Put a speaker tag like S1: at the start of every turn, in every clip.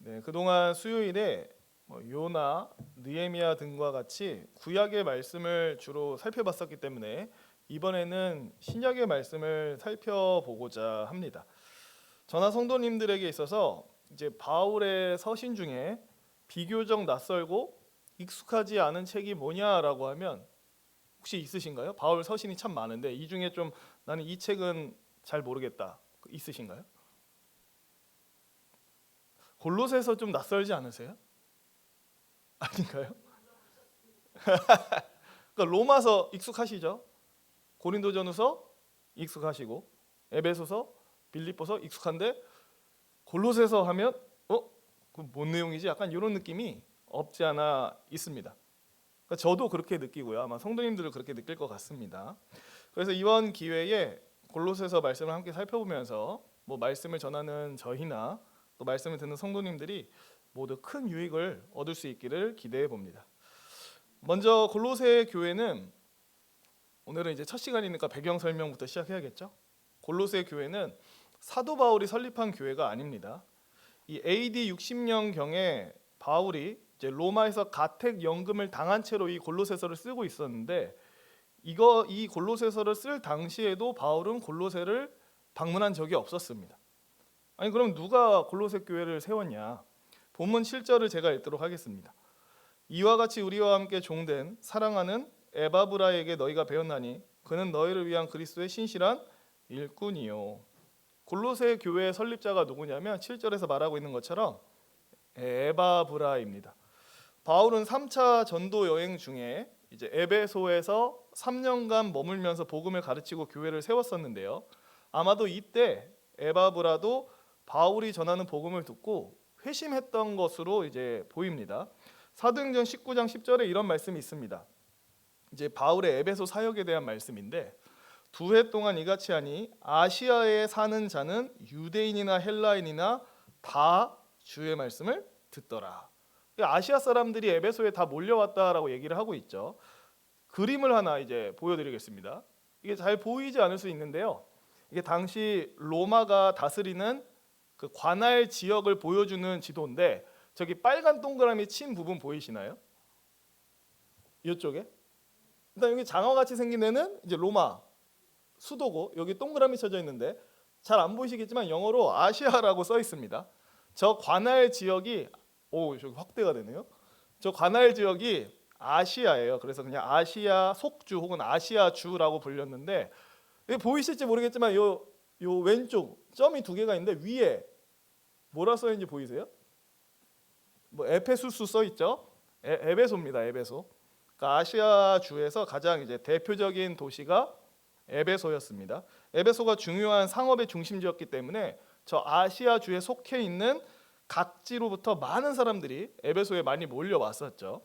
S1: 네, 그동안 수요일에 요나, 느헤미야 등과 같이 구약의 말씀을 주로 살펴봤었기 때문에 이번에는 신약의 말씀을 살펴보고자 합니다. 저나 성도님들에게 있어서 이제 바울의 서신 중에 비교적 낯설고 익숙하지 않은 책이 뭐냐라고 하면 혹시 있으신가요? 바울 서신이 참 많은데 이 중에 좀 나는 이 책은 잘 모르겠다. 있으신가요? 골로새서 좀 낯설지 않으세요? 아닌가요? 그러니까 로마서 익숙하시죠? 고린도전후서 익숙하시고 에베소서, 빌립보서 익숙한데 골로새서 하면 그뭔 내용이지? 약간 이런 느낌이 없지 않아 있습니다. 그러니까 저도 그렇게 느끼고요. 아마 성도님들도 그렇게 느낄 것 같습니다. 그래서 이번 기회에 골로새서 말씀을 함께 살펴보면서 말씀을 전하는 저희나 또 말씀을 듣는 성도님들이 모두 큰 유익을 얻을 수 있기를 기대해 봅니다. 먼저 골로새 교회는 오늘은 이제 첫 시간이니까 배경 설명부터 시작해야겠죠. 골로새 교회는 사도 바울이 설립한 교회가 아닙니다. 이 AD 60년경에 바울이 이제 로마에서 가택 연금을 당한 채로 이 골로새서를 쓰고 있었는데 이 골로새서를 쓸 당시에도 바울은 골로새를 방문한 적이 없었습니다. 아니 그럼 누가 골로새 교회를 세웠냐? 본문 7절을 제가 읽도록 하겠습니다. 이와 같이 우리와 함께 종된 사랑하는 에바브라에게 너희가 배웠나니 그는 너희를 위한 그리스도의 신실한 일꾼이요. 골로새 교회의 설립자가 누구냐면 7절에서 말하고 있는 것처럼 에바브라입니다. 바울은 3차 전도 여행 중에 이제 에베소에서 3년간 머물면서 복음을 가르치고 교회를 세웠었는데요. 아마도 이때 에바브라도 바울이 전하는 복음을 듣고 회심했던 것으로 이제 보입니다. 사도행전 19장 10절에 이런 말씀이 있습니다. 이제 바울의 에베소 사역에 대한 말씀인데 두 해 동안 이같이 하니 아시아에 사는 자는 유대인이나 헬라인이나 다 주의 말씀을 듣더라. 아시아 사람들이 에베소에 다 몰려왔다라고 얘기를 하고 있죠. 그림을 하나 이제 보여드리겠습니다. 이게 잘 보이지 않을 수 있는데요. 이게 당시 로마가 다스리는 그 관할 지역을 보여주는 지도인데 저기 빨간 동그라미 친 부분 보이시나요? 이쪽에. 일단 여기 장어같이 생긴 데는 이제 로마 수도고 여기 동그라미 쳐져 있는데 잘 안 보이시겠지만 영어로 아시아라고 써 있습니다. 저 관할 지역이 저기 확대가 되네요. 저 관할 지역이 아시아예요. 그래서 그냥 아시아 속주 혹은 아시아 주라고 불렸는데 보이실지 모르겠지만 요 왼쪽 점이 두 개가 있는데 위에 뭐라 써 있는지 보이세요? 에페수스 써 있죠. 에베소입니다. 에베소. 그러니까 아시아 주에서 가장 이제 대표적인 도시가 에베소였습니다. 에베소가 중요한 상업의 중심지였기 때문에 저 아시아 주에 속해 있는 각지로부터 많은 사람들이 에베소에 많이 몰려왔었죠.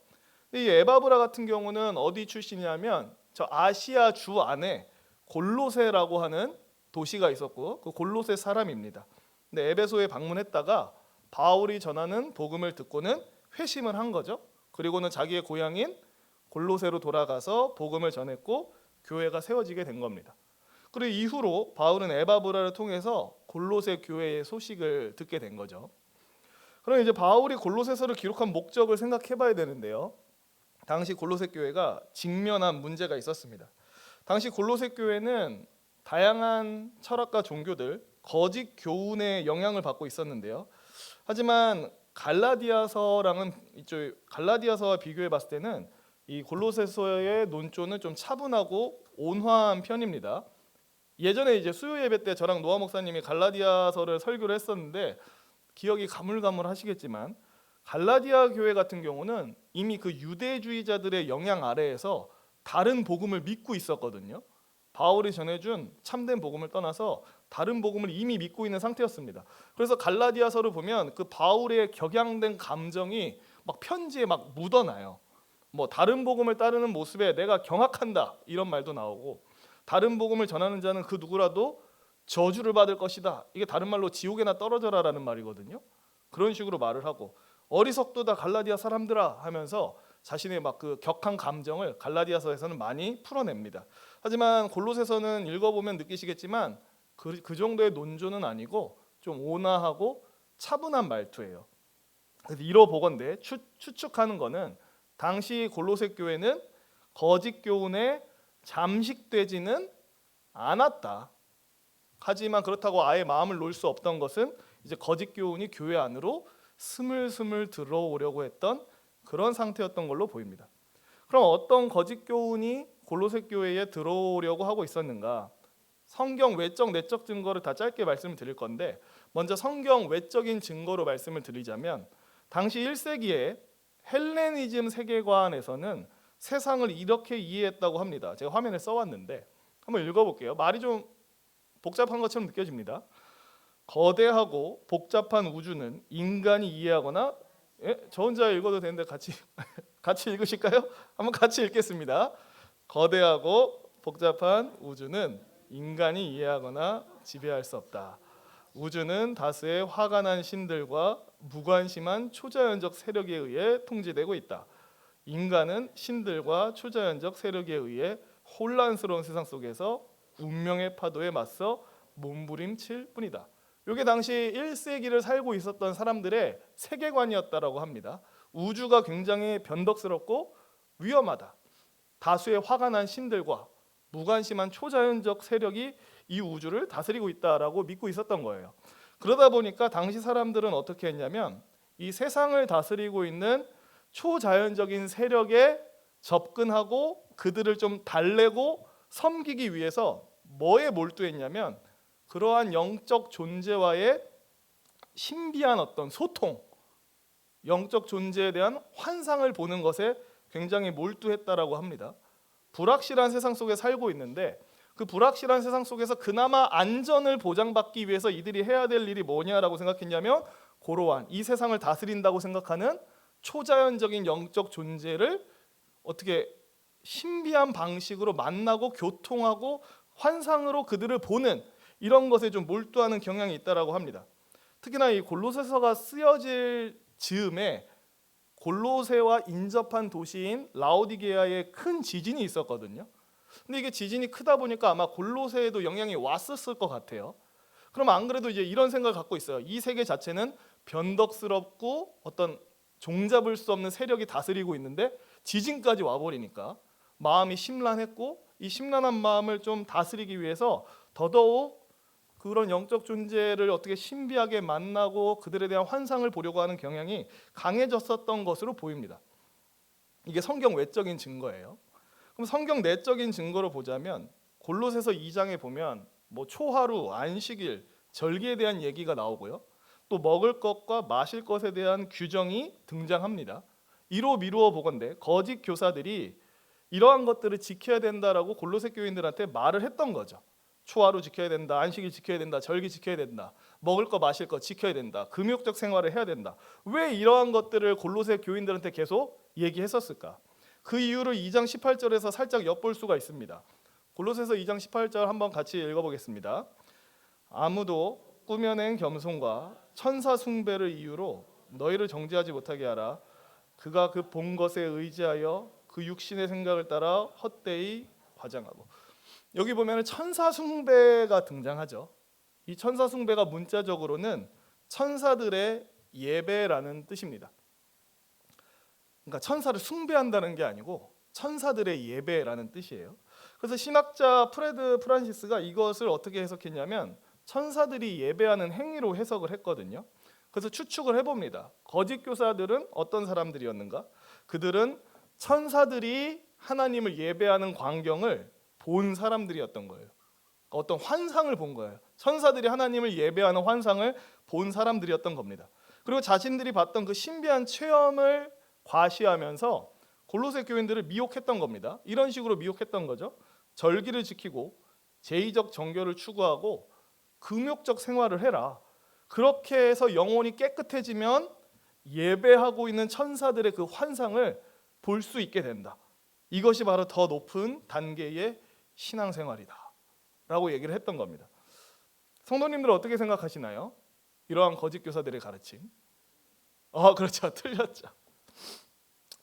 S1: 근데 이 에바브라 같은 경우는 어디 출신이냐면 저 아시아 주 안에 골로새라고 하는 도시가 있었고 그 골로새 사람입니다. 근데 에베소에 방문했다가 바울이 전하는 복음을 듣고는 회심을 한 거죠. 그리고는 자기의 고향인 골로새로 돌아가서 복음을 전했고 교회가 세워지게 된 겁니다. 그리고 이후로 바울은 에바브라를 통해서 골로새 교회의 소식을 듣게 된 거죠. 그럼 이제 바울이 골로새서를 기록한 목적을 생각해 봐야 되는데요. 당시 골로새 교회가 직면한 문제가 있었습니다. 당시 골로새 교회는 다양한 철학과 종교들, 거짓 교훈의 영향을 받고 있었는데요. 하지만 갈라디아서랑은 이쪽 갈라디아서와 비교해 봤을 때는 이 골로새서의 논조는 좀 차분하고 온화한 편입니다. 예전에 이제 수요 예배 때 저랑 노아 목사님이 갈라디아서를 설교를 했었는데 기억이 가물가물하시겠지만 갈라디아 교회 같은 경우는 이미 그 유대주의자들의 영향 아래에서 다른 복음을 믿고 있었거든요. 바울이 전해준 참된 복음을 떠나서 다른 복음을 이미 믿고 있는 상태였습니다. 그래서 갈라디아서를 보면 그 바울의 격양된 감정이 막 편지에 막 묻어나요. 다른 복음을 따르는 모습에 내가 경악한다 이런 말도 나오고 다른 복음을 전하는 자는 그 누구라도 저주를 받을 것이다. 이게 다른 말로 지옥에나 떨어져라라는 말이거든요. 그런 식으로 말을 하고 어리석도다 갈라디아 사람들아 하면서 자신의 막 그 격한 감정을 갈라디아서에서는 많이 풀어냅니다. 하지만 골로새서는 읽어보면 느끼시겠지만 그 정도의 논조는 아니고 좀 온화하고 차분한 말투예요. 그래서 이로 보건대 추측하는 거는 당시 골로새 교회는 거짓 교훈에 잠식되지는 않았다. 하지만 그렇다고 아예 마음을 놓을 수 없던 것은 이제 거짓 교훈이 교회 안으로 스물스물 들어오려고 했던 그런 상태였던 걸로 보입니다. 그럼 어떤 거짓 교훈이 골로새 교회에 들어오려고 하고 있었는가? 성경 외적 내적 증거를 다 짧게 말씀을 드릴 건데, 먼저 성경 외적인 증거로 말씀을 드리자면 당시 1세기에 헬레니즘 세계관에서는 세상을 이렇게 이해했다고 합니다. 제가 화면에 써왔는데 한번 읽어볼게요. 말이 좀 복잡한 것처럼 느껴집니다. 거대하고 복잡한 우주는 인간이 이해하거나, 저 혼자 읽어도 되는데 같이 읽으실까요? 한번 같이 읽겠습니다. 거대하고 복잡한 우주는 인간이 이해하거나 지배할 수 없다. 우주는 다수의 화가 난 신들과 무관심한 초자연적 세력에 의해 통제되고 있다. 인간은 신들과 초자연적 세력에 의해 혼란스러운 세상 속에서 운명의 파도에 맞서 몸부림칠 뿐이다. 이게 당시 1세기를 살고 있었던 사람들의 세계관이었다라고 합니다. 우주가 굉장히 변덕스럽고 위험하다. 다수의 화가 난 신들과 무관심한 초자연적 세력이 이 우주를 다스리고 있다라고 믿고 있었던 거예요. 그러다 보니까 당시 사람들은 어떻게 했냐면 이 세상을 다스리고 있는 초자연적인 세력에 접근하고 그들을 좀 달래고 섬기기 위해서 뭐에 몰두했냐면 그러한 영적 존재와의 신비한 어떤 소통, 영적 존재에 대한 환상을 보는 것에 굉장히 몰두했다라고 합니다. 불확실한 세상 속에 살고 있는데 그 불확실한 세상 속에서 그나마 안전을 보장받기 위해서 이들이 해야 될 일이 뭐냐라고 생각했냐면 고로한 이 세상을 다스린다고 생각하는 초자연적인 영적 존재를 어떻게 신비한 방식으로 만나고 교통하고 환상으로 그들을 보는 이런 것에 좀 몰두하는 경향이 있다라고 합니다. 특히나 이 골로새서가 쓰여질 즈음에 골로새와 인접한 도시인 라오디게아에 큰 지진이 있었거든요. 근데 이게 지진이 크다 보니까 아마 골로새에도 영향이 왔었을 것 같아요. 그럼 안 그래도 이제 이런 생각을 갖고 있어요. 이 세계 자체는 변덕스럽고 어떤 종잡을 수 없는 세력이 다스리고 있는데 지진까지 와버리니까 마음이 심란했고 이 심란한 마음을 좀 다스리기 위해서 더더욱 그런 영적 존재를 어떻게 신비하게 만나고 그들에 대한 환상을 보려고 하는 경향이 강해졌었던 것으로 보입니다. 이게 성경 외적인 증거예요. 그럼 성경 내적인 증거로 보자면 골로새서 2장에 보면 뭐 초하루, 안식일, 절기에 대한 얘기가 나오고요. 또 먹을 것과 마실 것에 대한 규정이 등장합니다. 이로 미루어 보건대 거짓 교사들이 이러한 것들을 지켜야 된다라고 골로새 교인들한테 말을 했던 거죠. 초하루 지켜야 된다, 안식일 지켜야 된다, 절기 지켜야 된다, 먹을 거 마실 거 지켜야 된다, 금욕적 생활을 해야 된다. 왜 이러한 것들을 골로새 교인들한테 계속 얘기했었을까? 그 이유를 2장 18절에서 살짝 엿볼 수가 있습니다. 골로새서 2장 18절 한번 같이 읽어보겠습니다. 아무도 꾸며낸 겸손과 천사 숭배를 이유로 너희를 정죄하지 못하게 하라. 그가 그 본 것에 의지하여 그 육신의 생각을 따라 헛되이 과장하고. 여기 보면 천사 숭배가 등장하죠. 이 천사 숭배가 문자적으로는 천사들의 예배라는 뜻입니다. 그러니까 천사를 숭배한다는 게 아니고 천사들의 예배라는 뜻이에요. 그래서 신학자 프레드 프란시스가 이것을 어떻게 해석했냐면 천사들이 예배하는 행위로 해석을 했거든요. 그래서 추측을 해봅니다. 거짓 교사들은 어떤 사람들이었는가? 그들은 천사들이 하나님을 예배하는 광경을 본 사람들이었던 거예요. 어떤 환상을 본 거예요. 천사들이 하나님을 예배하는 환상을 본 사람들이었던 겁니다. 그리고 자신들이 봤던 그 신비한 체험을 과시하면서 골로새 교인들을 미혹했던 겁니다. 이런 식으로 미혹했던 거죠. 절기를 지키고 제의적 정결을 추구하고 금욕적 생활을 해라. 그렇게 해서 영혼이 깨끗해지면 예배하고 있는 천사들의 그 환상을 볼 수 있게 된다. 이것이 바로 더 높은 단계의 신앙생활이다 라고 얘기를 했던 겁니다. 성도님들은 어떻게 생각하시나요? 이러한 거짓 교사들의 가르침. 그렇죠. 틀렸죠.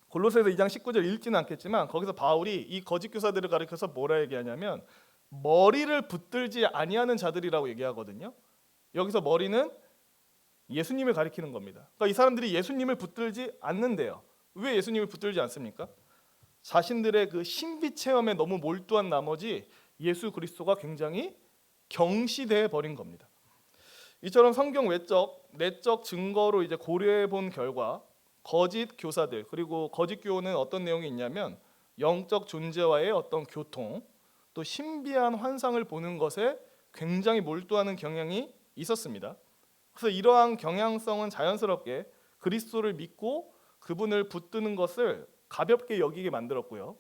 S1: 골로새서 2장 19절 읽지는 않겠지만 거기서 바울이 이 거짓 교사들을 가리켜서 뭐라 얘기하냐면 머리를 붙들지 아니하는 자들이라고 얘기하거든요. 여기서 머리는 예수님을 가리키는 겁니다. 그러니까 이 사람들이 예수님을 붙들지 않는데요. 왜 예수님을 붙들지 않습니까? 자신들의 그 신비 체험에 너무 몰두한 나머지 예수 그리스도가 굉장히 경시돼 버린 겁니다. 이처럼 성경 외적, 내적 증거로 이제 고려해 본 결과 거짓 교사들, 그리고 거짓 교훈은 어떤 내용이 있냐면 영적 존재와의 어떤 교통, 또 신비한 환상을 보는 것에 굉장히 몰두하는 경향이 있었습니다. 그래서 이러한 경향성은 자연스럽게 그리스도를 믿고 그분을 붙드는 것을 가볍게 여기게 만들었고요.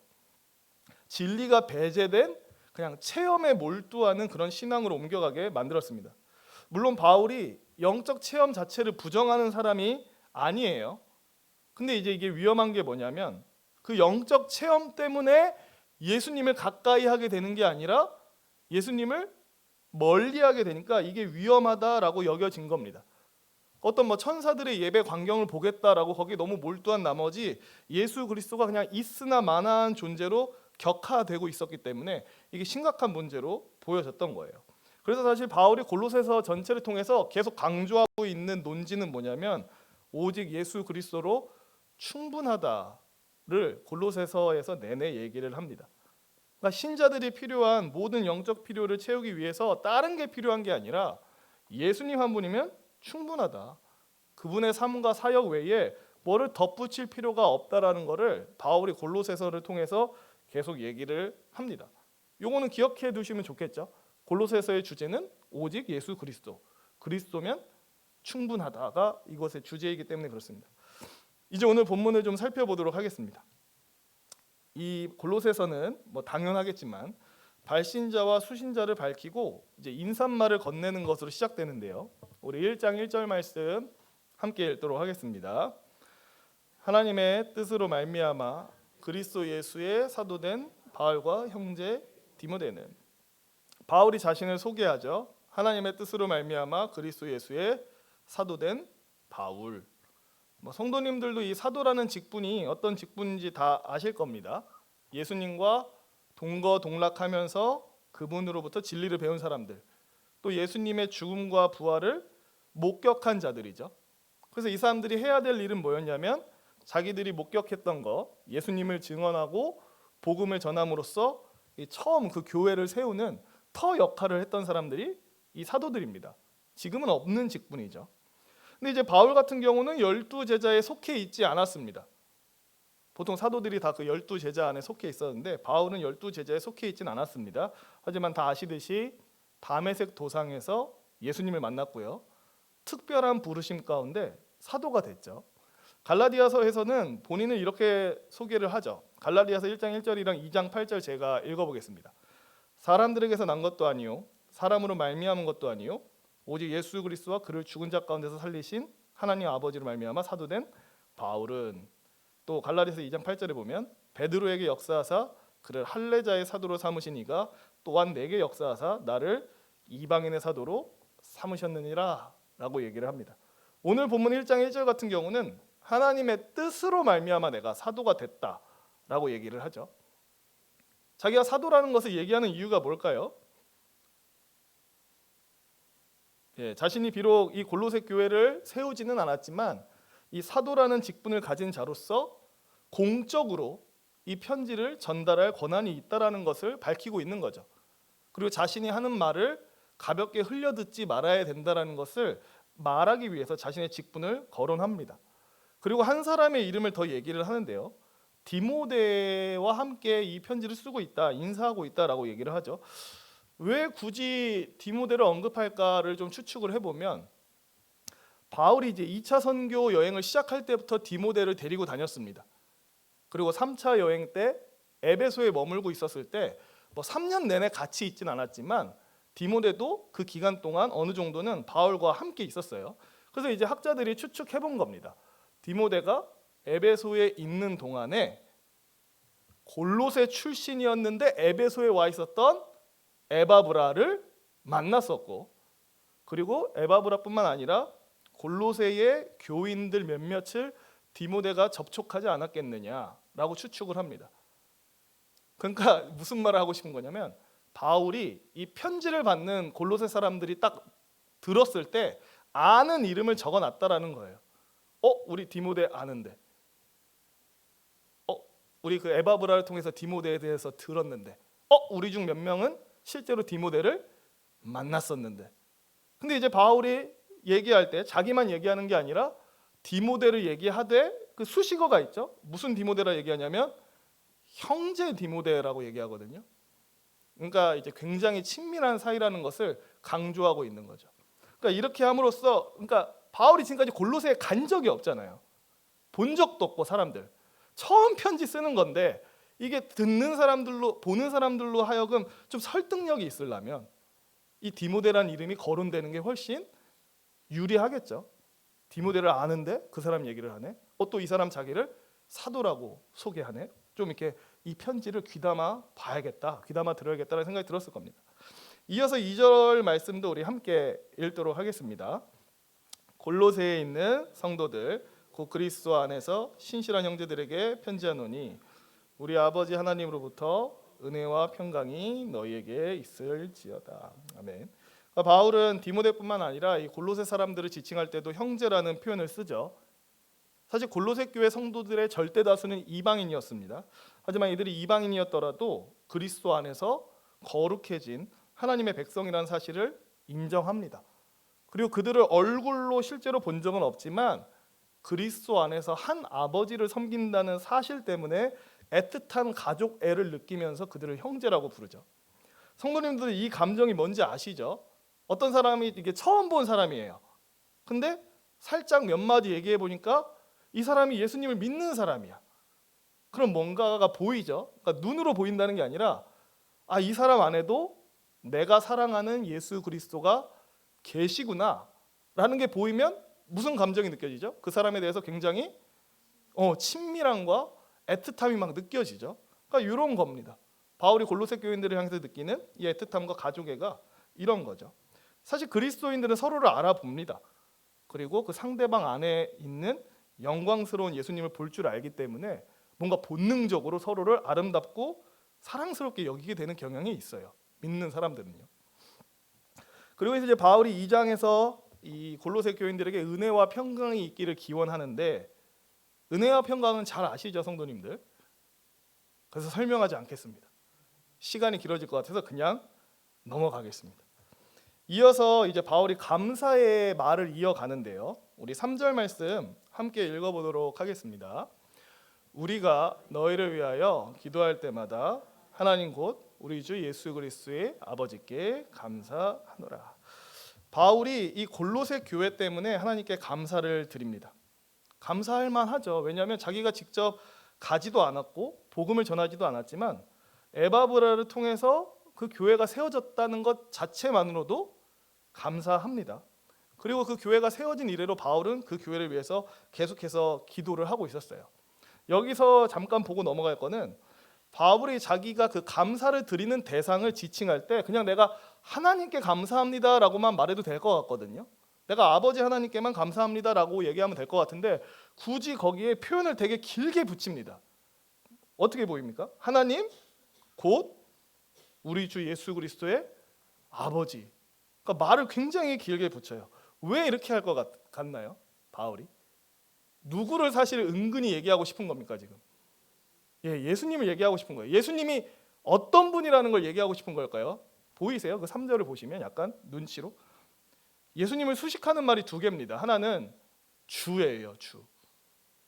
S1: 진리가 배제된 그냥 체험에 몰두하는 그런 신앙으로 옮겨가게 만들었습니다. 물론 바울이 영적 체험 자체를 부정하는 사람이 아니에요. 근데 이제 이게 위험한 게 뭐냐면 그 영적 체험 때문에 예수님을 가까이 하게 되는 게 아니라 예수님을 멀리하게 되니까 이게 위험하다라고 여겨진 겁니다. 어떤 천사들의 예배 광경을 보겠다라고 거기에 너무 몰두한 나머지 예수 그리스도가 그냥 있으나 마나한 존재로 격화되고 있었기 때문에 이게 심각한 문제로 보여졌던 거예요. 그래서 사실 바울이 골로새서 전체를 통해서 계속 강조하고 있는 논지는 뭐냐면 오직 예수 그리스도로 충분하다를 골로새서에서 내내 얘기를 합니다. 그러니까 신자들이 필요한 모든 영적 필요를 채우기 위해서 다른 게 필요한 게 아니라 예수님 한 분이면 충분하다. 그분의 삶과 사역 외에 뭐를 덧붙일 필요가 없다라는 것을 바울이 골로새서를 통해서 계속 얘기를 합니다. 요거는 기억해 두시면 좋겠죠. 골로새서의 주제는 오직 예수 그리스도. 그리스도면 충분하다가 이것의 주제이기 때문에 그렇습니다. 이제 오늘 본문을 좀 살펴보도록 하겠습니다. 이 골로새서는 당연하겠지만 발신자와 수신자를 밝히고 이제 인사말을 건네는 것으로 시작되는데요. 우리 1장 1절 말씀 함께 읽도록 하겠습니다. 하나님의 뜻으로 말미암아 그리스도 예수의 사도된 바울과 형제 디모데는, 바울이 자신을 소개하죠. 하나님의 뜻으로 말미암아 그리스도 예수의 사도된 바울. 성도님들도 이 사도라는 직분이 어떤 직분인지 다 아실 겁니다. 예수님과 동거동락하면서 그분으로부터 진리를 배운 사람들, 또 예수님의 죽음과 부활을 목격한 자들이죠. 그래서 이 사람들이 해야 될 일은 뭐였냐면 자기들이 목격했던 거, 예수님을 증언하고 복음을 전함으로써 처음 그 교회를 세우는 터 역할을 했던 사람들이 이 사도들입니다. 지금은 없는 직분이죠. 근데 이제 바울 같은 경우는 12제자에 속해 있지 않았습니다. 보통 사도들이 다 그 12제자 안에 속해 있었는데 바울은 12제자에 속해 있지는 않았습니다. 하지만 다 아시듯이 다메섹 도상에서 예수님을 만났고요. 특별한 부르심 가운데 사도가 됐죠. 갈라디아서에서는 본인을 이렇게 소개를 하죠. 갈라디아서 1장 1절이랑 2장 8절 제가 읽어보겠습니다. 사람들에게서 난 것도 아니요 사람으로 말미암은 것도 아니요 오직 예수 그리스도와 그를 죽은 자 가운데서 살리신 하나님 아버지로 말미암아 사도된 바울은, 또 갈라디아서 2장 8절에 보면 베드로에게 역사하사 그를 할례자의 사도로 삼으신 이가 또한 내게 역사하사 나를 이방인의 사도로 삼으셨느니라 라고 얘기를 합니다. 오늘 본문 1장 1절 같은 경우는 하나님의 뜻으로 말미암아 내가 사도가 됐다라고 얘기를 하죠. 자기가 사도라는 것을 얘기하는 이유가 뭘까요? 자신이 비록 이 골로새 교회를 세우지는 않았지만 이 사도라는 직분을 가진 자로서 공적으로 이 편지를 전달할 권한이 있다라는 것을 밝히고 있는 거죠. 그리고 자신이 하는 말을 가볍게 흘려듣지 말아야 된다라는 것을 말하기 위해서 자신의 직분을 거론합니다. 그리고 한 사람의 이름을 더 얘기를 하는데요. 디모데와 함께 이 편지를 쓰고 있다, 인사하고 있다라고 얘기를 하죠. 왜 굳이 디모데를 언급할까를 좀 추측을 해보면 바울이 이제 2차 선교 여행을 시작할 때부터 디모데를 데리고 다녔습니다. 그리고 3차 여행 때 에베소에 머물고 있었을 때 3년 내내 같이 있진 않았지만 디모데도 그 기간 동안 어느 정도는 바울과 함께 있었어요. 그래서 이제 학자들이 추측해 본 겁니다. 디모데가 에베소에 있는 동안에 골로새 출신이었는데 에베소에 와 있었던 에바브라를 만났었고, 그리고 에바브라뿐만 아니라 골로새의 교인들 몇몇을 디모데가 접촉하지 않았겠느냐라고 추측을 합니다. 그러니까 무슨 말을 하고 싶은 거냐면 바울이 이 편지를 받는 골로새 사람들이 딱 들었을 때 아는 이름을 적어놨다라는 거예요. 우리 디모데 아는데, 우리 그 에바브라를 통해서 디모데에 대해서 들었는데, 우리 중 몇 명은 실제로 디모데를 만났었는데. 근데 이제 바울이 얘기할 때 자기만 얘기하는 게 아니라 디모데를 얘기하되 그 수식어가 있죠. 무슨 디모데라 얘기하냐면 형제 디모데라고 얘기하거든요. 그러니까 이제 굉장히 친밀한 사이라는 것을 강조하고 있는 거죠. 그러니까 이렇게 함으로써, 그러니까 바울이 지금까지 골로새에 간 적이 없잖아요. 본 적도 없고 사람들. 처음 편지 쓰는 건데 이게 듣는 사람들로, 보는 사람들로 하여금 좀 설득력이 있으려면 이 디모데라는 이름이 거론되는 게 훨씬 유리하겠죠. 디모데를 아는데 그 사람 얘기를 하네. 또 이 사람 자기를 사도라고 소개하네. 좀 이렇게 이 편지를 귀담아 봐야겠다, 귀담아 들어야겠다는 생각이 들었을 겁니다. 이어서 2절 말씀도 우리 함께 읽도록 하겠습니다. 골로새에 있는 성도들 곧 그리스도 안에서 신실한 형제들에게 편지하노니 우리 아버지 하나님으로부터 은혜와 평강이 너희에게 있을지어다. 아멘. 바울은 디모데뿐만 아니라 이 골로새 사람들을 지칭할 때도 형제라는 표현을 쓰죠. 사실 골로새 교회 성도들의 절대 다수는 이방인이었습니다. 하지만 이들이 이방인이었더라도 그리스도 안에서 거룩해진 하나님의 백성이라는 사실을 인정합니다. 그리고 그들을 얼굴로 실제로 본 적은 없지만 그리스도 안에서 한 아버지를 섬긴다는 사실 때문에 애틋한 가족애를 느끼면서 그들을 형제라고 부르죠. 성도님들 이 감정이 뭔지 아시죠? 어떤 사람이 이게 처음 본 사람이에요. 근데 살짝 몇 마디 얘기해 보니까 이 사람이 예수님을 믿는 사람이야. 그럼 뭔가가 보이죠? 그러니까 눈으로 보인다는 게 아니라 이 사람 안에도 내가 사랑하는 예수 그리스도가 계시구나 라는 게 보이면 무슨 감정이 느껴지죠? 그 사람에 대해서 굉장히 친밀함과 애틋함이 막 느껴지죠. 그러니까 이런 겁니다. 바울이 골로새 교인들을 향해서 느끼는 이 애틋함과 가족애가 이런 거죠. 사실 그리스도인들은 서로를 알아봅니다. 그리고 그 상대방 안에 있는 영광스러운 예수님을 볼 줄 알기 때문에 뭔가 본능적으로 서로를 아름답고 사랑스럽게 여기게 되는 경향이 있어요. 믿는 사람들은요. 그리고 이제 바울이 2장에서 이 골로새 교인들에게 은혜와 평강이 있기를 기원하는데, 은혜와 평강은 잘 아시죠, 성도님들? 그래서 설명하지 않겠습니다. 시간이 길어질 것 같아서 그냥 넘어가겠습니다. 이어서 이제 바울이 감사의 말을 이어가는데요. 우리 3절 말씀 함께 읽어보도록 하겠습니다. 우리가 너희를 위하여 기도할 때마다 하나님 곧 우리 주 예수 그리스도의 아버지께 감사하노라. 바울이 이 골로새 교회 때문에 하나님께 감사를 드립니다. 감사할 만하죠. 왜냐하면 자기가 직접 가지도 않았고 복음을 전하지도 않았지만 에바브라를 통해서 그 교회가 세워졌다는 것 자체만으로도 감사합니다. 그리고 그 교회가 세워진 이래로 바울은 그 교회를 위해서 계속해서 기도를 하고 있었어요. 여기서 잠깐 보고 넘어갈 거는 바울이 자기가 그 감사를 드리는 대상을 지칭할 때 그냥 내가 하나님께 감사합니다라고만 말해도 될 것 같거든요. 내가 아버지 하나님께만 감사합니다라고 얘기하면 될 것 같은데 굳이 거기에 표현을 되게 길게 붙입니다. 어떻게 보입니까? 하나님 곧 우리 주 예수 그리스도의 아버지. 그러니까 말을 굉장히 길게 붙여요. 왜 이렇게 할 것 같나요? 바울이 누구를 사실 은근히 얘기하고 싶은 겁니까 지금? 예수님을 얘기하고 싶은 거예요. 예수님이 어떤 분이라는 걸 얘기하고 싶은 걸까요? 보이세요? 그 3절을 보시면 약간 눈치로 예수님을 수식하는 말이 두 개입니다. 하나는 주예요, 주.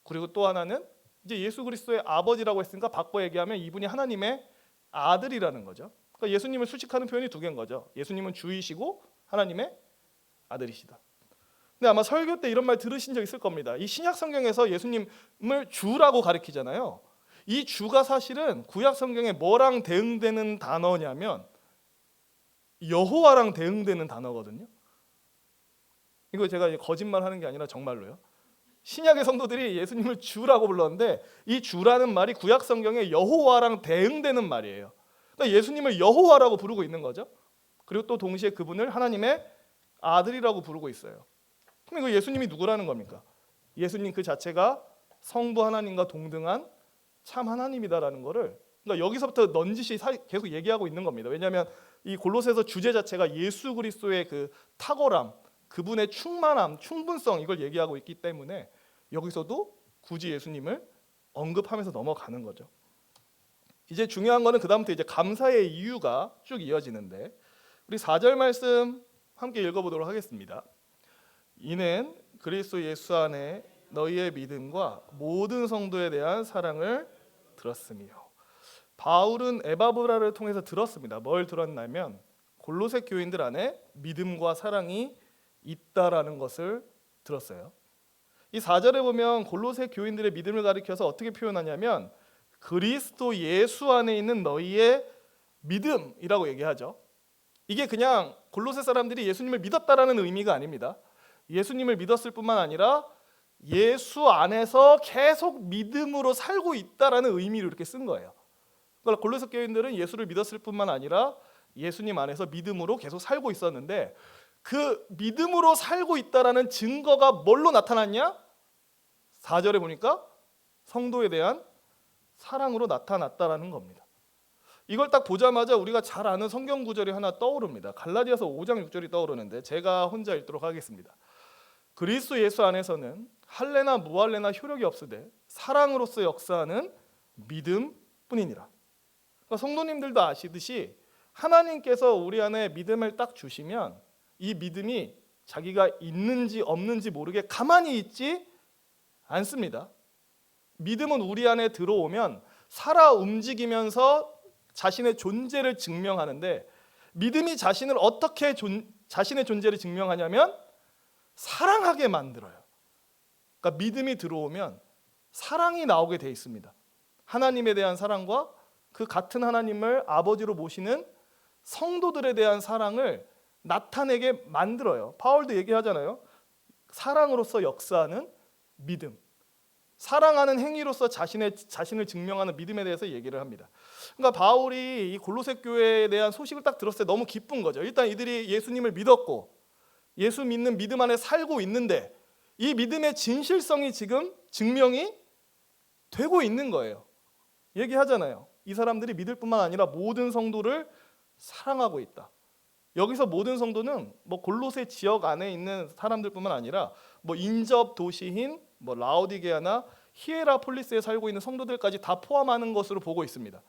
S1: 그리고 또 하나는 이제 예수 그리스도의 아버지라고 했으니까 바꿔 얘기하면 이분이 하나님의 아들이라는 거죠. 그러니까 예수님을 수식하는 표현이 두 개인 거죠. 예수님은 주이시고 하나님의 아들이시다. 근데 아마 설교 때 이런 말 들으신 적 있을 겁니다. 이 신약 성경에서 예수님을 주라고 가리키잖아요. 이 주가 사실은 구약 성경에 뭐랑 대응되는 단어냐면 여호와랑 대응되는 단어거든요. 이거 제가 거짓말하는 게 아니라 정말로요. 신약의 성도들이 예수님을 주라고 불렀는데 이 주라는 말이 구약 성경에 여호와랑 대응되는 말이에요. 그러니까 예수님을 여호와라고 부르고 있는 거죠. 그리고 또 동시에 그분을 하나님의 아들이라고 부르고 있어요. 그럼 이거 예수님이 누구라는 겁니까? 예수님 그 자체가 성부 하나님과 동등한 참 하나님이다라는 거를, 그러니까 여기서부터 넌지시 계속 얘기하고 있는 겁니다. 왜냐하면 이 골로새서 주제 자체가 예수 그리스도의 그 탁월함, 그분의 충만함, 충분성 이걸 얘기하고 있기 때문에 여기서도 굳이 예수님을 언급하면서 넘어가는 거죠. 이제 중요한 거는 그다음부터 이제 감사의 이유가 쭉 이어지는데 우리 4절 말씀 함께 읽어보도록 하겠습니다. 이는 그리스도 예수 안에 너희의 믿음과 모든 성도에 대한 사랑을 들었으며. 바울은 에바브라를 통해서 들었습니다. 뭘 들었냐면 골로새 교인들 안에 믿음과 사랑이 있다라는 것을 들었어요. 이 4절에 보면 골로새 교인들의 믿음을 가리켜서 어떻게 표현하냐면 그리스도 예수 안에 있는 너희의 믿음이라고 얘기하죠. 이게 그냥 골로새 사람들이 예수님을 믿었다라는 의미가 아닙니다. 예수님을 믿었을 뿐만 아니라 예수 안에서 계속 믿음으로 살고 있다라는 의미로 이렇게 쓴 거예요. 그러니까 골로새 교인들은 예수를 믿었을 뿐만 아니라 예수님 안에서 믿음으로 계속 살고 있었는데 그 믿음으로 살고 있다라는 증거가 뭘로 나타났냐? 4절에 보니까 성도에 대한 사랑으로 나타났다라는 겁니다. 이걸 딱 보자마자 우리가 잘 아는 성경 구절이 하나 떠오릅니다. 갈라디아서 5장 6절이 떠오르는데 제가 혼자 읽도록 하겠습니다. 그리스도 예수 안에서는 할례나 무할례나 효력이 없으되 사랑으로서 역사하는 믿음뿐이니라. 그러니까 성도님들도 아시듯이 하나님께서 우리 안에 믿음을 딱 주시면 이 믿음이 자기가 있는지 없는지 모르게 가만히 있지 않습니다. 믿음은 우리 안에 들어오면 살아 움직이면서 자신의 존재를 증명하는데 믿음이 자신을 어떻게 자신의 존재를 증명하냐면 사랑하게 만들어요. 그러니까 믿음이 들어오면 사랑이 나오게 돼 있습니다. 하나님에 대한 사랑과 그 같은 하나님을 아버지로 모시는 성도들에 대한 사랑을 나타내게 만들어요. 바울도 얘기하잖아요. 사랑으로서 역사하는 믿음. 사랑하는 행위로서 자신을 증명하는 믿음에 대해서 얘기를 합니다. 그러니까 바울이 이 골로새 교회에 대한 소식을 딱 들었을 때 너무 기쁜 거죠. 일단 이들이 예수님을 믿었고 예수 믿는 믿음 안에 살고 있는데 이 믿음의 진실성이 지금 증명이 되고 있는 거예요. 얘기하잖아요. 이 사람들이 믿을 뿐만 아니라 모든 성도를 사랑하고 있다. 여기서 모든 성도는 뭐 골로새 지역 안에 있는 사람들뿐만 아니라 뭐 인접 도시인 뭐 라오디게아나 히에라폴리스에 살고 있는 성도들까지 다 포함하는 것으로 보고 있습니다.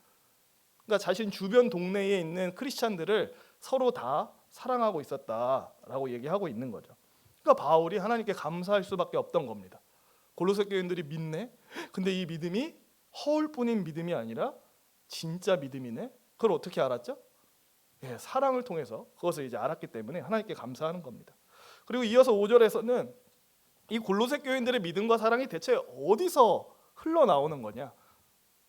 S1: 그러니까 자신 주변 동네에 있는 크리스찬들을 서로 다 사랑하고 있었다라고 얘기하고 있는 거죠. 그러니까 바울이 하나님께 감사할 수밖에 없던 겁니다. 골로새 교인들이 믿네. 근데 이 믿음이 허울뿐인 믿음이 아니라 진짜 믿음이네. 그걸 어떻게 알았죠? 예, 사랑을 통해서 그것을 이제 알았기 때문에 하나님께 감사하는 겁니다. 그리고 이어서 5절에서는 이 골로새 교인들의 믿음과 사랑이 대체 어디서 흘러나오는 거냐?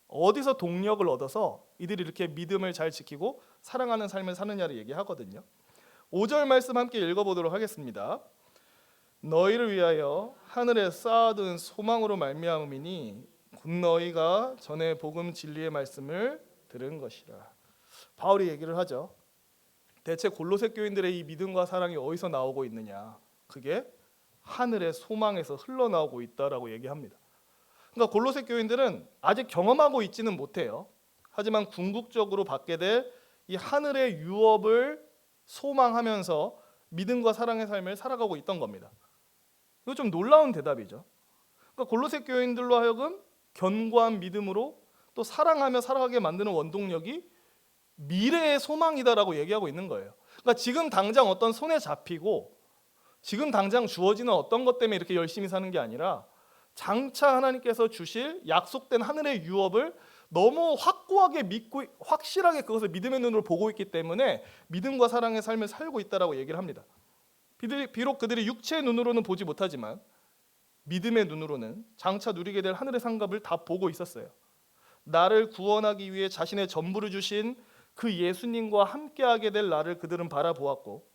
S1: 어디서 동력을 얻어서 이들이 이렇게 믿음을 잘 지키고 사랑하는 삶을 사느냐를 얘기하거든요. 5절 말씀 함께 읽어보도록 하겠습니다. 너희를 위하여 하늘에 쌓아둔 소망으로 말미암음이니 곧 너희가 전에 복음 진리의 말씀을 들은 것이라. 바울이 얘기를 하죠. 대체 골로새 교인들의 이 믿음과 사랑이 어디서 나오고 있느냐? 그게 하늘의 소망에서 흘러나오고 있다라고 얘기합니다. 그러니까 골로새 교인들은 아직 경험하고 있지는 못해요. 하지만 궁극적으로 받게 될 이 하늘의 유업을 소망하면서 믿음과 사랑의 삶을 살아가고 있던 겁니다. 이거 좀 놀라운 대답이죠. 그러니까 골로새 교인들로 하여금 견고한 믿음으로 또 사랑하며 살아가게 만드는 원동력이 미래의 소망이다라고 얘기하고 있는 거예요. 그러니까 지금 당장 어떤 손에 잡히고 지금 당장 주어지는 어떤 것 때문에 이렇게 열심히 사는 게 아니라 장차 하나님께서 주실 약속된 하늘의 유업을 너무 확고하게 믿고 확실하게 그것을 믿음의 눈으로 보고 있기 때문에 믿음과 사랑의 삶을 살고 있다라고 얘기를 합니다. 비록 그들이 육체의 눈으로는 보지 못하지만 믿음의 눈으로는 장차 누리게 될 하늘의 상급을 다 보고 있었어요. 나를 구원하기 위해 자신의 전부를 주신 그 예수님과 함께하게 될 나를 그들은 바라보았고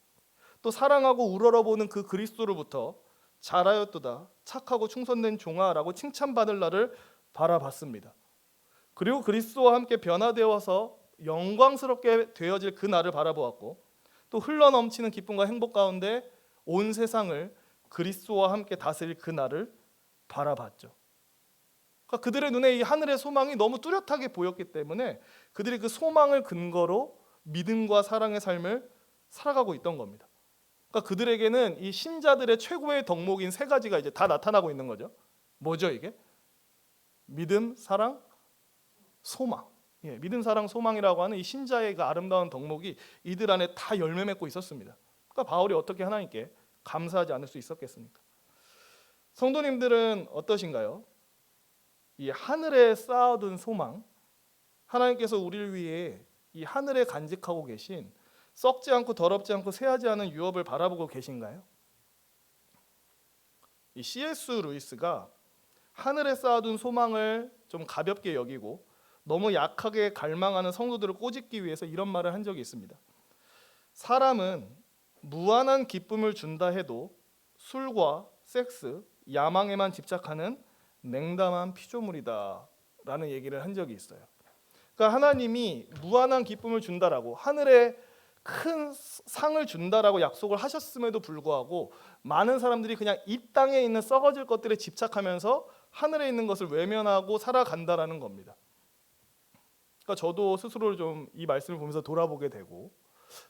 S1: 또 사랑하고 우러러보는 그 그리스도로부터 잘하였도다 착하고 충성된 종아라고 칭찬받을 나를 바라봤습니다. 그리고 그리스도와 함께 변화되어서 영광스럽게 되어질 그 나를 바라보았고 또 흘러넘치는 기쁨과 행복 가운데 온 세상을 그리스도와 함께 다스릴 그 나를 바라봤죠. 그러니까 그들의 눈에 이 하늘의 소망이 너무 뚜렷하게 보였기 때문에 그들이 그 소망을 근거로 믿음과 사랑의 삶을 살아가고 있던 겁니다. 그러니까 그들에게는 이 신자들의 최고의 덕목인 세 가지가 이제 다 나타나고 있는 거죠. 뭐죠 이게? 믿음, 사랑, 소망. 예, 믿음, 사랑, 소망이라고 하는 이 신자의 그 아름다운 덕목이 이들 안에 다 열매 맺고 있었습니다. 그러니까 바울이 어떻게 하나님께 감사하지 않을 수 있었겠습니까? 성도님들은 어떠신가요? 이 하늘에 쌓아둔 소망, 하나님께서 우리를 위해 이 하늘에 간직하고 계신 썩지 않고 더럽지 않고 쇠하지 않은 유업을 바라보고 계신가요? 이 C.S. 루이스가 하늘에 쌓아둔 소망을 좀 가볍게 여기고 너무 약하게 갈망하는 성도들을 꼬집기 위해서 이런 말을 한 적이 있습니다. 사람은 무한한 기쁨을 준다 해도 술과 섹스, 야망에만 집착하는 냉담한 피조물이다 라는 얘기를 한 적이 있어요. 그러니까 하나님이 무한한 기쁨을 준다라고 하늘에 큰 상을 준다라고 약속을 하셨음에도 불구하고 많은 사람들이 그냥 이 땅에 있는 썩어질 것들에 집착하면서 하늘에 있는 것을 외면하고 살아간다라는 겁니다. 그러니까 저도 스스로를 좀 이 말씀을 보면서 돌아보게 되고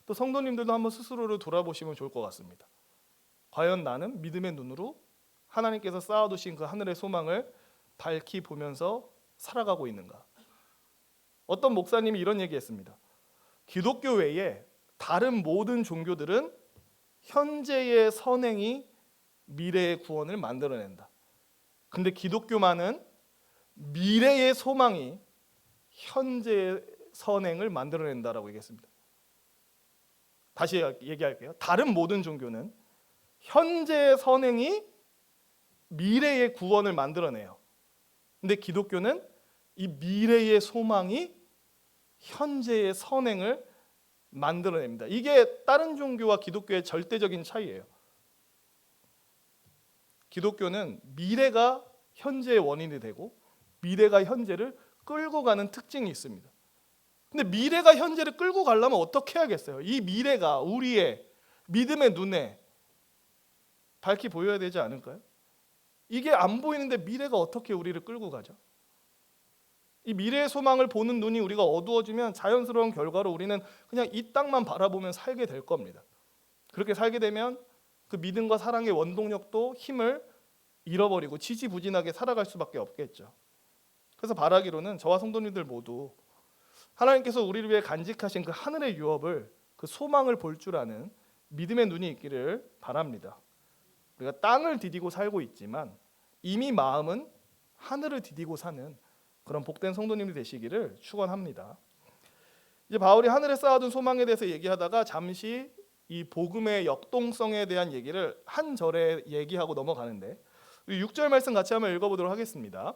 S1: 또 성도님들도 한번 스스로를 돌아보시면 좋을 것 같습니다. 과연 나는 믿음의 눈으로 하나님께서 쌓아두신 그 하늘의 소망을 밝히 보면서 살아가고 있는가? 어떤 목사님이 이런 얘기했습니다. 기독교 외에 다른 모든 종교들은 현재의 선행이 미래의 구원을 만들어낸다. 근데 기독교만은 미래의 소망이 현재의 선행을 만들어낸다라고 얘기했습니다. 다시 얘기할게요. 다른 모든 종교는 현재의 선행이 미래의 구원을 만들어내요. 근데 기독교는 이 미래의 소망이 현재의 선행을 만들어냅니다. 이게 다른 종교와 기독교의 절대적인 차이예요. 기독교는 미래가 현재의 원인이 되고 미래가 현재를 끌고 가는 특징이 있습니다. 근데 미래가 현재를 끌고 가려면 어떻게 해야겠어요? 이 미래가 우리의 믿음의 눈에 밝히 보여야 되지 않을까요? 이게 안 보이는데 미래가 어떻게 우리를 끌고 가죠? 이 미래의 소망을 보는 눈이 우리가 어두워지면 자연스러운 결과로 우리는 그냥 이 땅만 바라보면 살게 될 겁니다. 그렇게 살게 되면 그 믿음과 사랑의 원동력도 힘을 잃어버리고 지지부진하게 살아갈 수밖에 없겠죠. 그래서 바라기로는 저와 성도님들 모두 하나님께서 우리를 위해 간직하신 그 하늘의 유업을 그 소망을 볼 줄 아는 믿음의 눈이 있기를 바랍니다. 우리가 땅을 디디고 살고 있지만 이미 마음은 하늘을 디디고 사는 그런 복된 성도님이 되시기를 축원합니다. 이제 바울이 하늘에 쌓아둔 소망에 대해서 얘기하다가 잠시 이 복음의 역동성에 대한 얘기를 한 절에 얘기하고 넘어가는데 6절 말씀 같이 한번 읽어보도록 하겠습니다.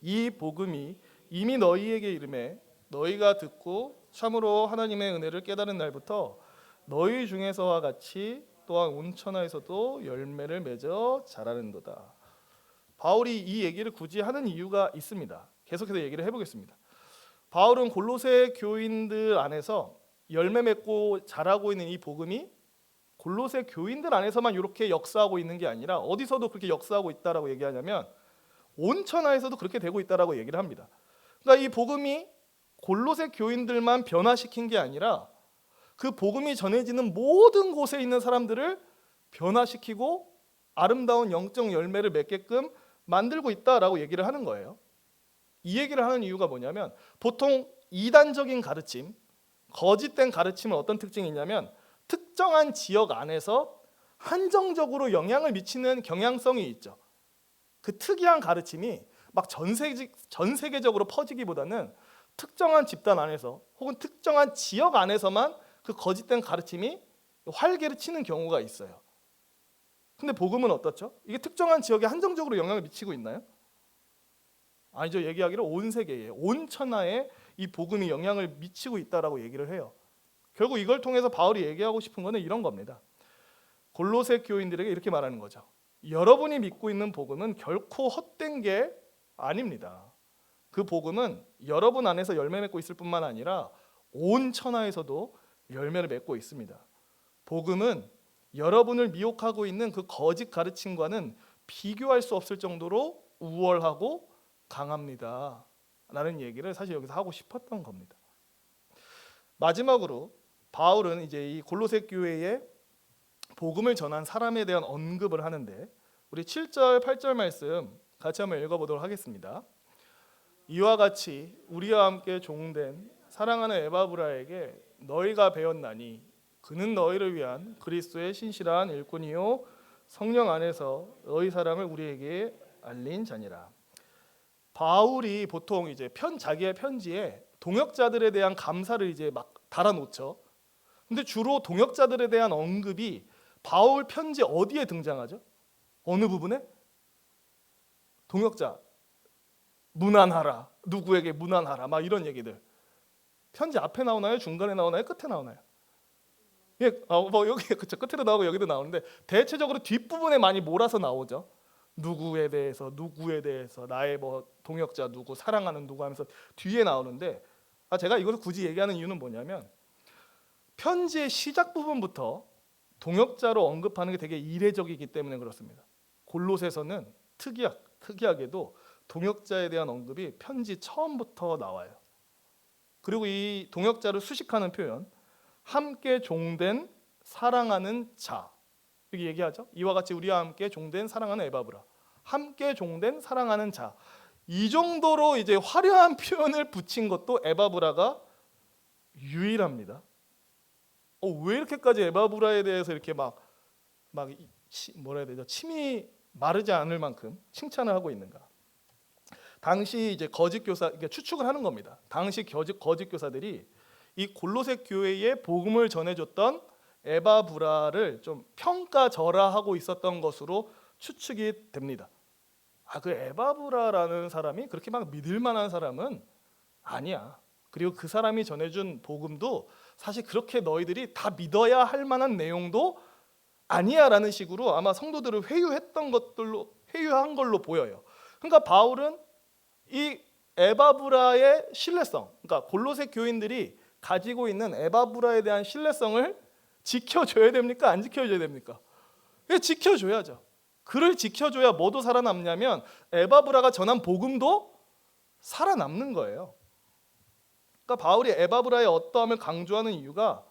S1: 이 복음이 이미 너희에게 이르매 너희가 듣고 참으로 하나님의 은혜를 깨달은 날부터 너희 중에서와 같이 또한 온 천하에서도 열매를 맺어 자라는도다. 바울이 이 얘기를 굳이 하는 이유가 있습니다. 계속해서 얘기를 해보겠습니다. 바울은 골로새 교인들 안에서 열매 맺고 자라고 있는 이 복음이 골로새 교인들 안에서만 이렇게 역사하고 있는 게 아니라 어디서도 그렇게 역사하고 있다라고 얘기하냐면 온 천하에서도 그렇게 되고 있다라고 얘기를 합니다. 그러니까 이 복음이 골로새 교인들만 변화시킨 게 아니라 그 복음이 전해지는 모든 곳에 있는 사람들을 변화시키고 아름다운 영적 열매를 맺게끔 만들고 있다라고 얘기를 하는 거예요. 이 얘기를 하는 이유가 뭐냐면 보통 이단적인 가르침, 거짓된 가르침은 어떤 특징이 있냐면 특정한 지역 안에서 한정적으로 영향을 미치는 경향성이 있죠. 그 특이한 가르침이 막 전 세계적으로 퍼지기보다는 특정한 집단 안에서 혹은 특정한 지역 안에서만 그 거짓된 가르침이 활개를 치는 경우가 있어요. 근데 복음은 어떻죠? 이게 특정한 지역에 한정적으로 영향을 미치고 있나요? 아니죠. 얘기하기를 온 세계에, 온 천하에 이 복음이 영향을 미치고 있다라고 얘기를 해요. 결국 이걸 통해서 바울이 얘기하고 싶은 거는 이런 겁니다. 골로새 교인들에게 이렇게 말하는 거죠. 여러분이 믿고 있는 복음은 결코 헛된 게 아닙니다. 그 복음은 여러분 안에서 열매 맺고 있을 뿐만 아니라 온 천하에서도 열매를 맺고 있습니다. 복음은 여러분을 미혹하고 있는 그 거짓 가르침과는 비교할 수 없을 정도로 우월하고 강합니다. 라는 얘기를 사실 여기서 하고 싶었던 겁니다. 마지막으로 바울은 이제 이 골로새 교회에 복음을 전한 사람에 대한 언급을 하는데 우리 7절, 8절 말씀 같이 한번 읽어보도록 하겠습니다. 이와 같이 우리와 함께 종된 사랑하는 에바브라에게 너희가 배웠나니 그는 너희를 위한 그리스도의 신실한 일꾼이요 성령 안에서 너희 사랑을 우리에게 알린 자니라. 바울이 보통 이제 자기의 편지에 동역자들에 대한 감사를 이제 막 달아놓죠. 근데 주로 동역자들에 대한 언급이 바울 편지 어디에 등장하죠? 어느 부분에? 동역자 문안하라, 누구에게 문안하라, 막 이런 얘기들. 편지 앞에 나오나요? 중간에 나오나요? 끝에 나오나요? 예, 뭐 여기 그쵸, 끝에도 나오고 여기도 나오는데 대체적으로 뒷부분에 많이 몰아서 나오죠. 누구에 대해서, 나의 뭐 동역자 누구, 사랑하는 누구 하면서 뒤에 나오는데 제가 이것을 굳이 얘기하는 이유는 뭐냐면 편지의 시작 부분부터 동역자로 언급하는 게 되게 이례적이기 때문에 그렇습니다. 골로새서는 특이하게도 동역자에 대한 언급이 편지 처음부터 나와요. 그리고 이 동역자를 수식하는 표현 함께 종된 사랑하는 자 이렇게 얘기하죠. 이와 같이 우리와 함께 종된 사랑하는 에바브라, 함께 종된 사랑하는 자, 이 정도로 이제 화려한 표현을 붙인 것도 에바브라가 유일합니다. 왜 이렇게까지 에바브라에 대해서 이렇게 막 뭐라 해야 되죠? 침이 마르지 않을 만큼 칭찬을 하고 있는가? 당시 이제 거짓 교사, 그러니까 추측을 하는 겁니다. 당시 거짓 교사들이 이 골로새 교회에 복음을 전해줬던 에바브라를 좀 평가절하하고 있었던 것으로 추측이 됩니다. 그 에바브라라는 사람이 그렇게 막 믿을 만한 사람은 아니야. 그리고 그 사람이 전해준 복음도 사실 그렇게 너희들이 다 믿어야 할 만한 내용도 아니야라는 식으로 아마 성도들을 회유한 걸로 보여요. 그러니까 바울은 이 에바브라의 신뢰성, 그러니까 골로새 교인들이 가지고 있는 에바브라에 대한 신뢰성을 지켜줘야 됩니까? 안 지켜줘야 됩니까? 지켜줘야죠. 그를 지켜줘야 뭐도 살아남냐면 에바브라가 전한 복음도 살아남는 거예요. 그러니까 바울이 에바브라의 어떠함을 강조하는 이유가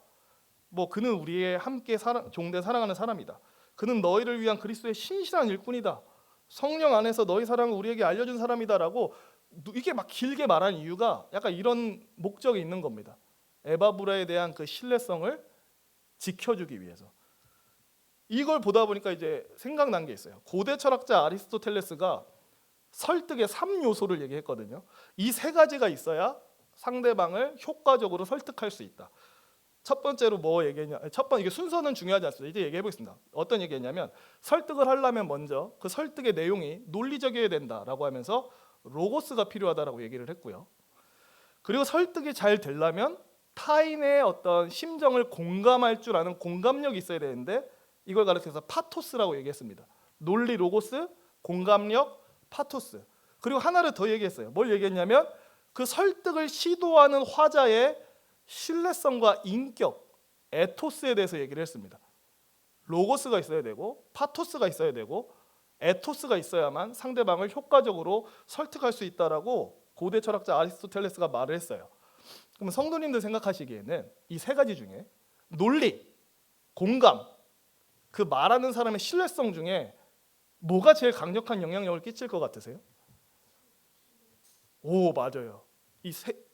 S1: 그는 우리의 함께 종된 사랑하는 사람이다. 그는 너희를 위한 그리스도의 신실한 일꾼이다. 성령 안에서 너희 사랑을 우리에게 알려준 사람이다라고 이게 막 길게 말하는 이유가 약간 이런 목적이 있는 겁니다. 에바브라에 대한 그 신뢰성을 지켜주기 위해서. 이걸 보다 보니까 이제 생각난 게 있어요. 고대 철학자 아리스토텔레스가 설득의 3요소를 얘기했거든요. 이 3가지가 있어야 상대방을 효과적으로 설득할 수 있다. 첫 번째로 뭐 얘기했냐? 이게 순서는 중요하지 않습니다. 이제 얘기해 보겠습니다. 어떤 얘기했냐면 설득을 하려면 먼저 그 설득의 내용이 논리적이어야 된다라고 하면서 로고스가 필요하다라고 얘기를 했고요. 그리고 설득이 잘 되려면 타인의 어떤 심정을 공감할 줄 아는 공감력이 있어야 되는데 이걸 가르쳐서 파토스라고 얘기했습니다. 논리, 로고스, 공감력, 파토스. 그리고 하나를 더 얘기했어요. 뭘 얘기했냐면 그 설득을 시도하는 화자의 신뢰성과 인격, 에토스에 대해서 얘기를 했습니다. 로고스가 있어야 되고 파토스가 있어야 되고 에토스가 있어야만 상대방을 효과적으로 설득할 수 있다라고 고대 철학자 아리스토텔레스가 말을 했어요. 그럼 성도님들 생각하시기에는 이 3가지 중에 논리, 공감, 그 말하는 사람의 신뢰성 중에 뭐가 제일 강력한 영향력을 끼칠 것 같으세요? 맞아요. 이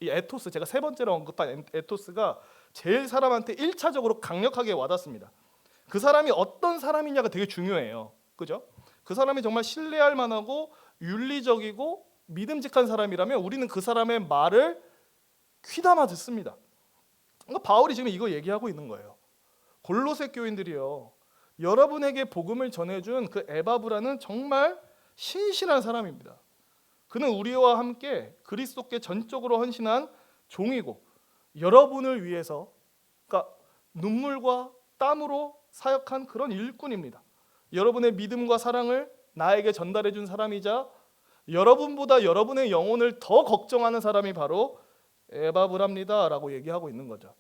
S1: 에토스, 제가 3번째로 언급한 에토스가 제일 사람한테 1차적으로 강력하게 와닿습니다. 그 사람이 어떤 사람이냐가 되게 중요해요. 그죠? 그 사람이 정말 신뢰할 만하고 윤리적이고 믿음직한 사람이라면 우리는 그 사람의 말을 귀담아 듣습니다. 그러니까 바울이 지금 이거 얘기하고 있는 거예요. 골로새 교인들이요, 여러분에게 복음을 전해준 그 에바브라는 정말 신실한 사람입니다. 그는 우리와 함께 그리스도께 전적으로 헌신한 종이고 여러분을 위해서 그러니까 눈물과 땀으로 사역한 그런 일꾼입니다. 여러분의 믿음과 사랑을 나에게 전달해 준 사람이자 여러분보다 여러분의 영혼을 더 걱정하는 사람이 바로 에바브라입니다 라고 얘기하고 있는 거죠.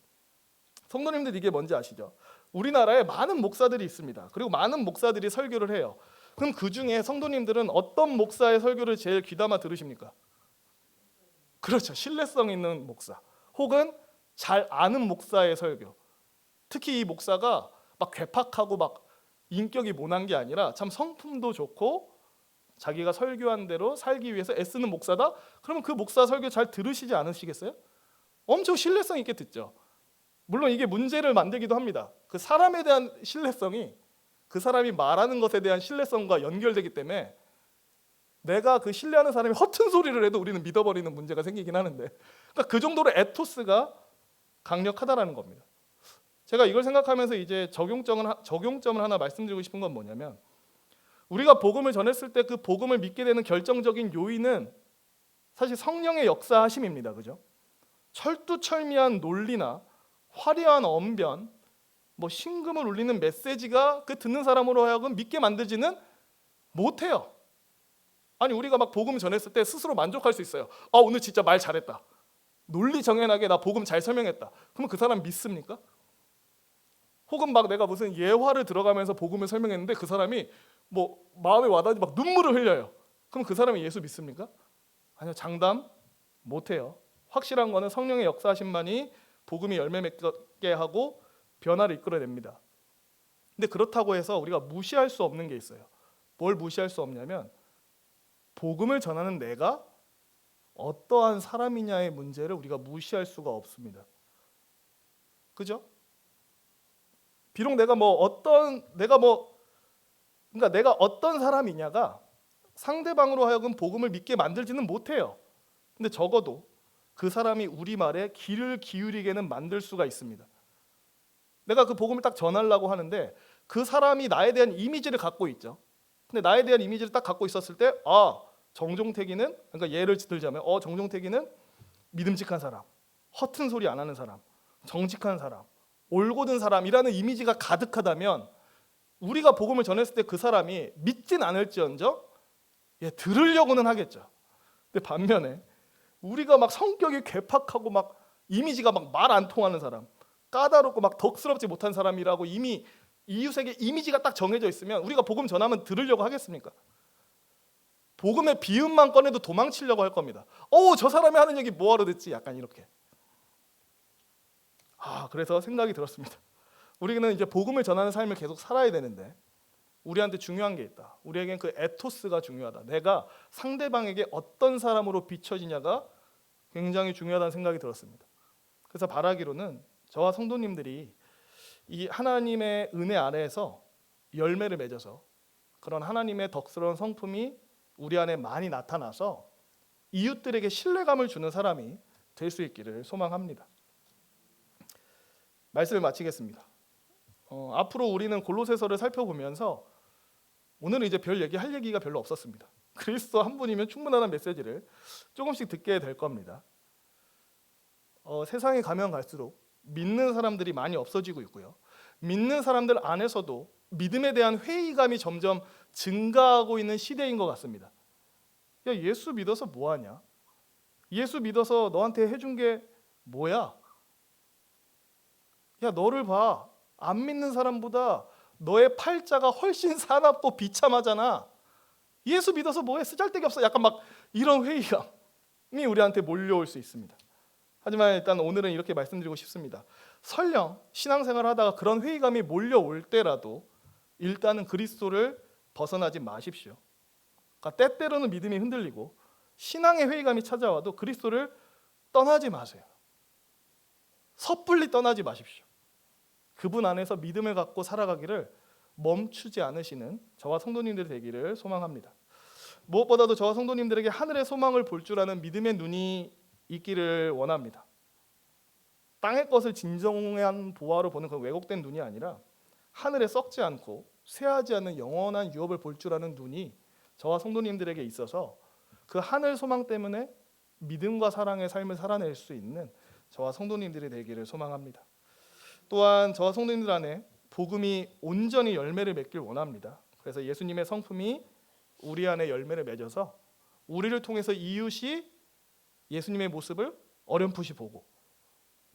S1: 성도님들 이게 뭔지 아시죠? 우리나라에 많은 목사들이 있습니다. 그리고 많은 목사들이 설교를 해요. 그럼 그 중에 성도님들은 어떤 목사의 설교를 제일 귀담아 들으십니까? 그렇죠. 신뢰성 있는 목사 혹은 잘 아는 목사의 설교. 특히 이 목사가 막 괴팍하고 막 인격이 모난 게 아니라 참 성품도 좋고 자기가 설교한 대로 살기 위해서 애쓰는 목사다? 그러면 그 목사 설교 잘 들으시지 않으시겠어요? 엄청 신뢰성 있게 듣죠. 물론 이게 문제를 만들기도 합니다. 그 사람에 대한 신뢰성이 그 사람이 말하는 것에 대한 신뢰성과 연결되기 때문에 내가 그 신뢰하는 사람이 허튼 소리를 해도 우리는 믿어버리는 문제가 생기긴 하는데, 그러니까 그 정도로 에토스가 강력하다라는 겁니다. 제가 이걸 생각하면서 이제 적용점을 하나 말씀드리고 싶은 건 뭐냐면, 우리가 복음을 전했을 때 그 복음을 믿게 되는 결정적인 요인은 사실 성령의 역사하심입니다. 그죠? 철두철미한 논리나 화려한 언변, 뭐 심금을 울리는 메시지가 그 듣는 사람으로 하여금 믿게 만들지는 못해요. 아니 우리가 막 복음 전했을 때 스스로 만족할 수 있어요. 오늘 진짜 말 잘했다. 논리정연하게 나 복음 잘 설명했다. 그러면 그 사람 믿습니까? 혹은 막 내가 무슨 예화를 들어가면서 복음을 설명했는데 그 사람이 뭐 마음에 와닿지 막 눈물을 흘려요. 그럼 그 사람이 예수 믿습니까? 아니요, 장담 못해요. 확실한 거는 성령의 역사하심만이 복음이 열매 맺게 하고 변화를 이끌어냅니다. 근데 그렇다고 해서 우리가 무시할 수 없는 게 있어요. 뭘 무시할 수 없냐면 복음을 전하는 내가 어떠한 사람이냐의 문제를 우리가 무시할 수가 없습니다. 그죠? 비록 내가 어떤 사람이냐가 상대방으로 하여금 복음을 믿게 만들지는 못해요. 근데 적어도 그 사람이 우리 말에 귀를 기울이게는 만들 수가 있습니다. 내가 그 복음을 딱 전하려고 하는데 그 사람이 나에 대한 이미지를 갖고 있죠. 근데 나에 대한 이미지를 딱 갖고 있었을 때 정종택이는, 그러니까 예를 들자면 정종택이는 믿음직한 사람, 허튼 소리 안 하는 사람, 정직한 사람, 올곧은 사람이라는 이미지가 가득하다면 우리가 복음을 전했을 때 그 사람이 믿진 않을지언정 들으려고는 하겠죠. 근데 반면에 우리가 막 성격이 괴팍하고 막 이미지가 막 말 안 통하는 사람, 까다롭고 막 덕스럽지 못한 사람이라고 이미 이웃에게 이미지가 딱 정해져 있으면 우리가 복음 전하면 들으려고 하겠습니까? 복음의 비음만 꺼내도 도망치려고 할 겁니다. 저 사람이 하는 얘기 뭐하러 듣지? 약간 이렇게. 그래서 생각이 들었습니다. 우리는 이제 복음을 전하는 삶을 계속 살아야 되는데 우리한테 중요한 게 있다. 우리에겐 그 에토스가 중요하다. 내가 상대방에게 어떤 사람으로 비춰지냐가 굉장히 중요하다는 생각이 들었습니다. 그래서 바라기로는 저와 성도님들이 이 하나님의 은혜 아래에서 열매를 맺어서 그런 하나님의 덕스러운 성품이 우리 안에 많이 나타나서 이웃들에게 신뢰감을 주는 사람이 될 수 있기를 소망합니다. 말씀을 마치겠습니다. 앞으로 우리는 골로새서를 살펴보면서 오늘은 이제 별 얘기할 얘기가 별로 없었습니다. 그리스도 한 분이면 충분하다는 메시지를 조금씩 듣게 될 겁니다. 세상에 가면 갈수록 믿는 사람들이 많이 없어지고 있고요. 믿는 사람들 안에서도 믿음에 대한 회의감이 점점 증가하고 있는 시대인 것 같습니다. 야, 예수 믿어서 뭐하냐? 예수 믿어서 너한테 해준 게 뭐야? 야, 너를 봐. 안 믿는 사람보다 너의 팔자가 훨씬 사납고 비참하잖아. 예수 믿어서 뭐해? 쓰잘데기 없어. 약간 막 이런 회의감이 우리한테 몰려올 수 있습니다. 하지만 일단 오늘은 이렇게 말씀드리고 싶습니다. 설령 신앙생활을 하다가 그런 회의감이 몰려올 때라도 일단은 그리스도를 벗어나지 마십시오. 그러니까 때때로는 믿음이 흔들리고 신앙의 회의감이 찾아와도 그리스도를 떠나지 마세요. 섣불리 떠나지 마십시오. 그분 안에서 믿음을 갖고 살아가기를 멈추지 않으시는 저와 성도님들이 되기를 소망합니다. 무엇보다도 저와 성도님들에게 하늘의 소망을 볼 줄 아는 믿음의 눈이 있기를 원합니다. 땅의 것을 진정한 보화로 보는 그 왜곡된 눈이 아니라 하늘에 썩지 않고 쇠하지 않는 영원한 유업을 볼 줄 아는 눈이 저와 성도님들에게 있어서 그 하늘 소망 때문에 믿음과 사랑의 삶을 살아낼 수 있는 저와 성도님들이 되기를 소망합니다. 또한 저와 성도님들 안에 복음이 온전히 열매를 맺길 원합니다. 그래서 예수님의 성품이 우리 안에 열매를 맺어서 우리를 통해서 이웃이 예수님의 모습을 어렴풋이 보고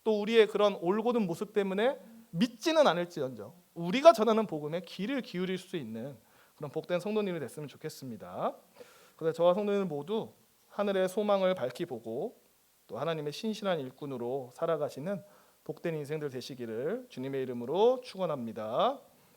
S1: 또 우리의 그런 올곧은 모습 때문에 믿지는 않을지언정 우리가 전하는 복음에 귀를 기울일 수 있는 그런 복된 성도님이 됐으면 좋겠습니다. 그래서 저와 성도님들 모두 하늘의 소망을 밝히 보고 또 하나님의 신실한 일꾼으로 살아가시는 복된 인생들 되시기를 주님의 이름으로 축원합니다.